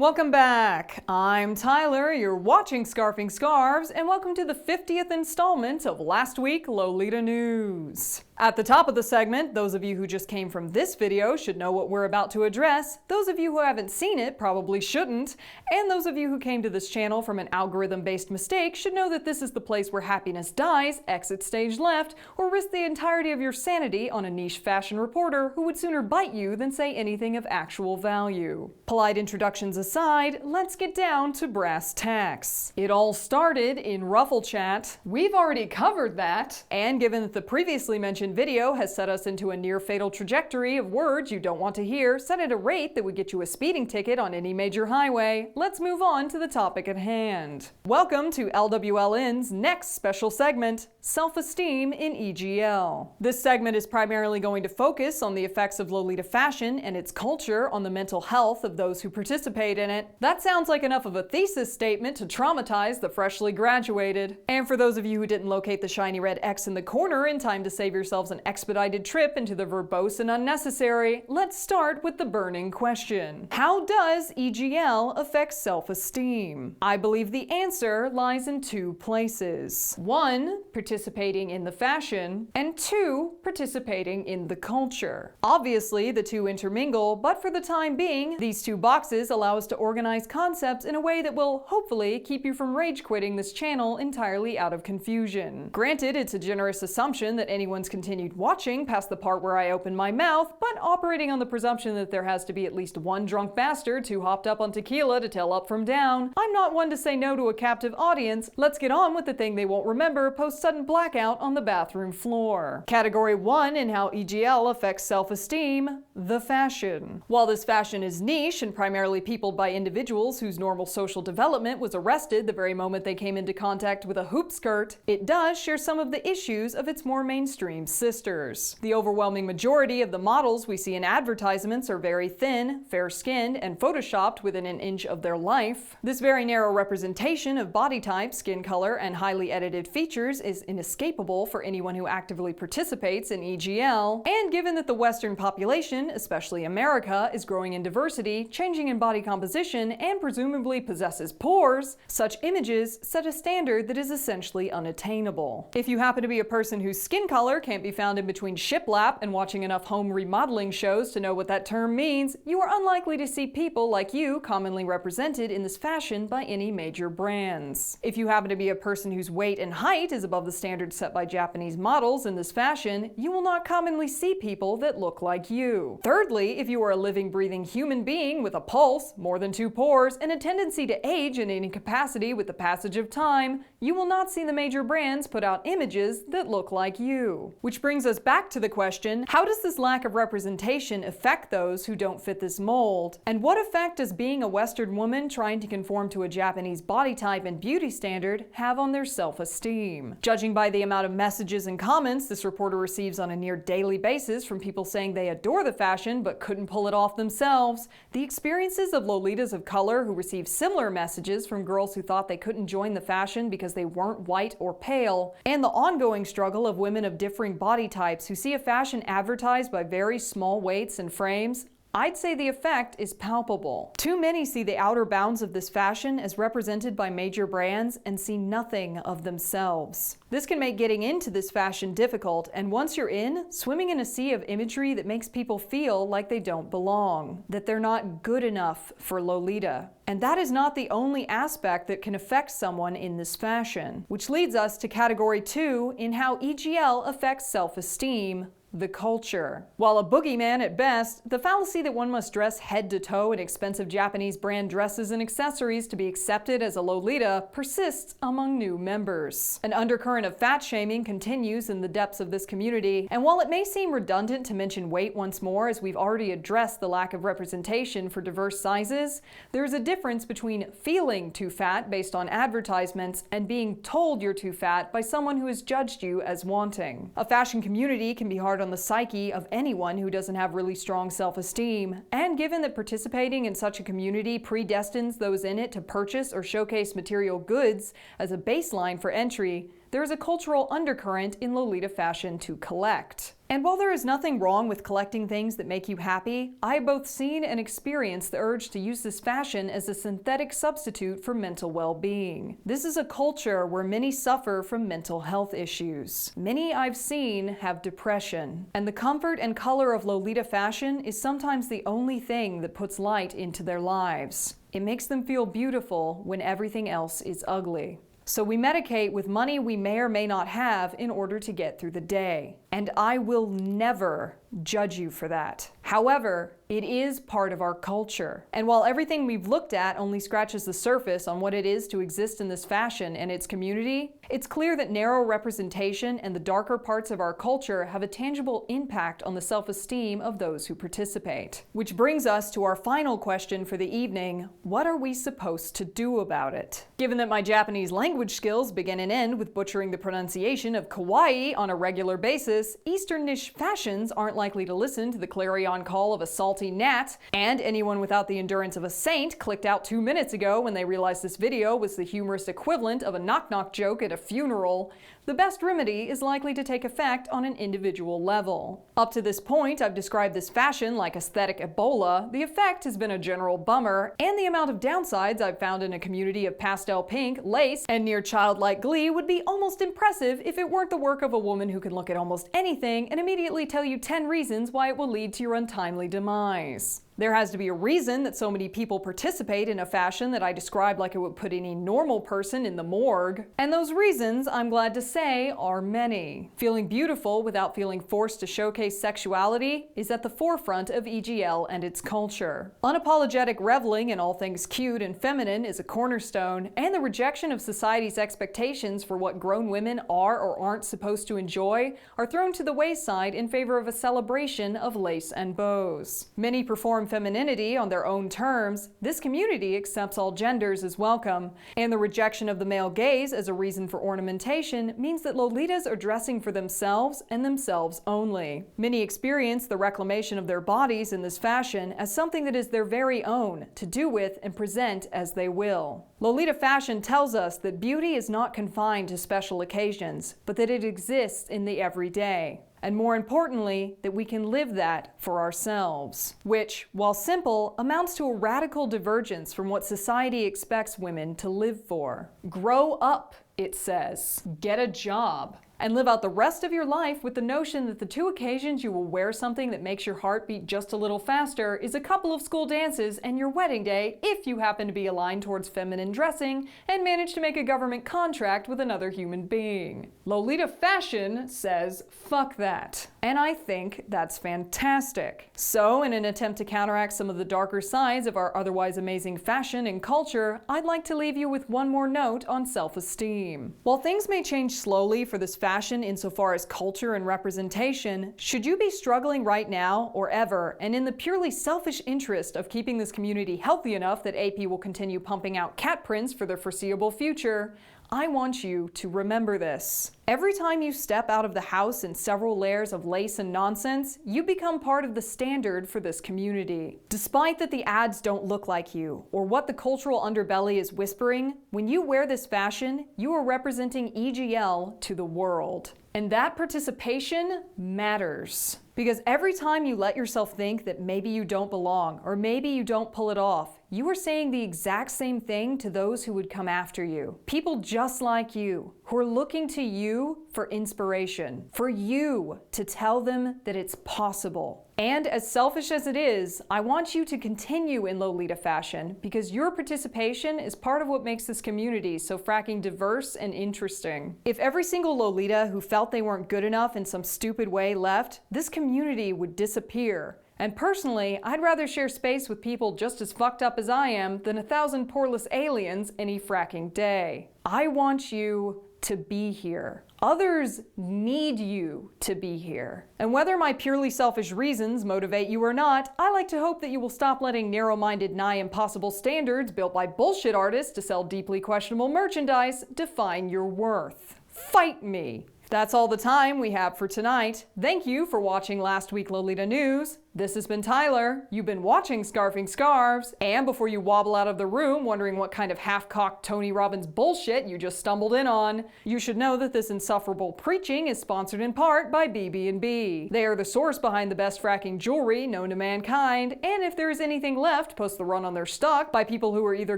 Welcome back. I'm Tyler, you're watching Scarfing Scarves, and welcome to the 50th installment of Last Week Lolita News. At the top of the segment, those of you who just came from this video should know what we're about to address, those of you who haven't seen it probably shouldn't, and those of you who came to this channel from an algorithm-based mistake should know that this is the place where happiness dies, exit stage left, or risk the entirety of your sanity on a niche fashion reporter who would sooner bite you than say anything of actual value. Polite introductions aside, let's get down to brass tacks. It all started in Ruffle Chat. We've already covered that, and given that the previously mentioned video has set us into a near-fatal trajectory of words you don't want to hear, set at a rate that would get you a speeding ticket on any major highway, let's move on to the topic at hand. Welcome to LWLN's next special segment, Self-Esteem in EGL. This segment is primarily going to focus on the effects of Lolita fashion and its culture on the mental health of those who participate in it. That sounds like enough of a thesis statement to traumatize the freshly graduated. And for those of you who didn't locate the shiny red X in the corner in time to save yourselves an expedited trip into the verbose and unnecessary, let's start with the burning question. How does EGL affect self-esteem? I believe the answer lies in two places. One, participating in the fashion, and two, participating in the culture. Obviously, the two intermingle, but for the time being, these two boxes allow us to organize concepts in a way that will hopefully keep you from rage quitting this channel entirely out of confusion. Granted, it's a generous assumption that anyone's continued watching past the part where I open my mouth, but operating on the presumption that there has to be at least one drunk bastard too hopped up on tequila to tell up from down, I'm not one to say no to a captive audience. Let's get on with the thing they won't remember post sudden blackout on the bathroom floor. Category 1 in how EGL affects self-esteem, the fashion. While this fashion is niche and primarily peopled by individuals whose normal social development was arrested the very moment they came into contact with a hoop skirt, it does share some of the issues of its more mainstream sisters. The overwhelming majority of the models we see in advertisements are very thin, fair-skinned, and photoshopped within an inch of their life. This very narrow representation of body type, skin color, and highly edited features is inescapable for anyone who actively participates in EGL, and given that the Western population, especially America, is growing in diversity, changing in body composition, and presumably possesses pores, such images set a standard that is essentially unattainable. If you happen to be a person whose skin color can't be found in between shiplap and watching enough home remodeling shows to know what that term means, you are unlikely to see people like you commonly represented in this fashion by any major brands. If you happen to be a person whose weight and height is above the standards set by Japanese models in this fashion, you will not commonly see people that look like you. Thirdly, if you are a living, breathing human being with a pulse, more than 2 pores, and a tendency to age in any capacity with the passage of time, you will not see the major brands put out images that look like you. Which brings us back to the question, how does this lack of representation affect those who don't fit this mold? And what effect does being a Western woman trying to conform to a Japanese body type and beauty standard have on their self-esteem? Judging by the amount of messages and comments this reporter receives on a near daily basis from people saying they adore the fashion but couldn't pull it off themselves, the experiences of Lolitas of color who receive similar messages from girls who thought they couldn't join the fashion because they weren't white or pale, and the ongoing struggle of women of differing body types who see a fashion advertised by very small weights and frames, I'd say the effect is palpable. Too many see the outer bounds of this fashion as represented by major brands and see nothing of themselves. This can make getting into this fashion difficult, and once you're in, swimming in a sea of imagery that makes people feel like they don't belong, that they're not good enough for Lolita. And that is not the only aspect that can affect someone in this fashion, which leads us to category 2 in how EGL affects self-esteem, the culture. While a boogeyman at best, the fallacy that one must dress head to toe in expensive Japanese brand dresses and accessories to be accepted as a Lolita persists among new members. An undercurrent of fat shaming continues in the depths of this community, and while it may seem redundant to mention weight once more as we've already addressed the lack of representation for diverse sizes, there is a difference between feeling too fat based on advertisements and being told you're too fat by someone who has judged you as wanting. A fashion community can be hard on the psyche of anyone who doesn't have really strong self-esteem, and given that participating in such a community predestines those in it to purchase or showcase material goods as a baseline for entry, there is a cultural undercurrent in Lolita fashion to collect. And while there is nothing wrong with collecting things that make you happy, I have both seen and experienced the urge to use this fashion as a synthetic substitute for mental well-being. This is a culture where many suffer from mental health issues. Many I've seen have depression, and the comfort and color of Lolita fashion is sometimes the only thing that puts light into their lives. It makes them feel beautiful when everything else is ugly. So we medicate with money we may or may not have in order to get through the day. And I will never judge you for that. However, it is part of our culture. And while everything we've looked at only scratches the surface on what it is to exist in this fashion and its community, it's clear that narrow representation and the darker parts of our culture have a tangible impact on the self-esteem of those who participate. Which brings us to our final question for the evening: what are we supposed to do about it? Given that my Japanese language skills begin and end with butchering the pronunciation of kawaii on a regular basis, Eastern niche fashions aren't likely to listen to the clarion call of a salty gnat, and anyone without the endurance of a saint clicked out 2 minutes ago when they realized this video was the humorous equivalent of a knock-knock joke at a funeral. The best remedy is likely to take effect on an individual level. Up to this point, I've described this fashion like aesthetic Ebola. The effect has been a general bummer, and the amount of downsides I've found in a community of pastel pink, lace, and near childlike glee would be almost impressive if it weren't the work of a woman who can look at almost anything and immediately tell you 10 reasons why it will lead to your untimely demise. There has to be a reason that so many people participate in a fashion that I describe like it would put any normal person in the morgue. And those reasons, I'm glad to say, are many. Feeling beautiful without feeling forced to showcase sexuality is at the forefront of EGL and its culture. Unapologetic reveling in all things cute and feminine is a cornerstone, and the rejection of society's expectations for what grown women are or aren't supposed to enjoy are thrown to the wayside in favor of a celebration of lace and bows. Many perform femininity on their own terms. This community accepts all genders as welcome, and the rejection of the male gaze as a reason for ornamentation means that Lolitas are dressing for themselves and themselves only. Many experience the reclamation of their bodies in this fashion as something that is their very own, to do with and present as they will. Lolita fashion tells us that beauty is not confined to special occasions, but that it exists in the everyday. And more importantly, that we can live that for ourselves. Which, while simple, amounts to a radical divergence from what society expects women to live for. Grow up, it says. Get a job. And live out the rest of your life with the notion that the 2 occasions you will wear something that makes your heart beat just a little faster is a couple of school dances and your wedding day if you happen to be aligned towards feminine dressing and manage to make a government contract with another human being. Lolita fashion says, fuck that. And I think that's fantastic. So, in an attempt to counteract some of the darker sides of our otherwise amazing fashion and culture, I'd like to leave you with one more note on self-esteem. While things may change slowly for this fashion insofar as culture and representation, should you be struggling right now or ever, and in the purely selfish interest of keeping this community healthy enough that AP will continue pumping out cat prints for the foreseeable future, I want you to remember this. Every time you step out of the house in several layers of lace and nonsense, you become part of the standard for this community. Despite that the ads don't look like you, or what the cultural underbelly is whispering, when you wear this fashion, you are representing EGL to the world. And that participation matters. Because every time you let yourself think that maybe you don't belong, or maybe you don't pull it off, you are saying the exact same thing to those who would come after you. People just like you, who are looking to you for inspiration, for you to tell them that it's possible. And as selfish as it is, I want you to continue in Lolita fashion because your participation is part of what makes this community so fracking diverse and interesting. If every single Lolita who felt they weren't good enough in some stupid way left, this community would disappear. And personally, I'd rather share space with people just as fucked up as I am than 1,000 poreless aliens any fracking day. I want you to be here. Others need you to be here. And whether my purely selfish reasons motivate you or not, I like to hope that you will stop letting narrow-minded, nigh impossible standards built by bullshit artists to sell deeply questionable merchandise define your worth. Fight me! That's all the time we have for tonight. Thank you for watching Last Week Lolita News. This has been Tyler. You've been watching Scarfing Scarves, and before you wobble out of the room wondering what kind of half-cocked Tony Robbins bullshit you just stumbled in on, you should know that this insufferable preaching is sponsored in part by BB&B. They are the source behind the best fracking jewelry known to mankind, and if there is anything left post the run on their stock by people who are either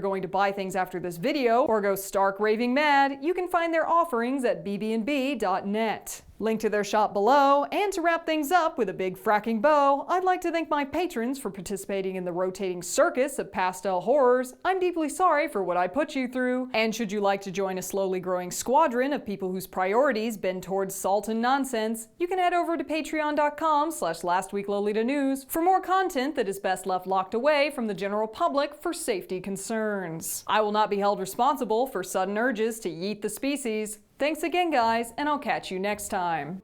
going to buy things after this video or go stark raving mad, you can find their offerings at bbnb.net. Link to their shop below, and to wrap things up with a big fracking bow, I'd like to thank my patrons for participating in the rotating circus of pastel horrors. I'm deeply sorry for what I put you through, and should you like to join a slowly growing squadron of people whose priorities bend towards salt and nonsense, you can head over to patreon.com/lastweeklolitanews for more content that is best left locked away from the general public for safety concerns. I will not be held responsible for sudden urges to yeet the species. Thanks again, guys, and I'll catch you next time.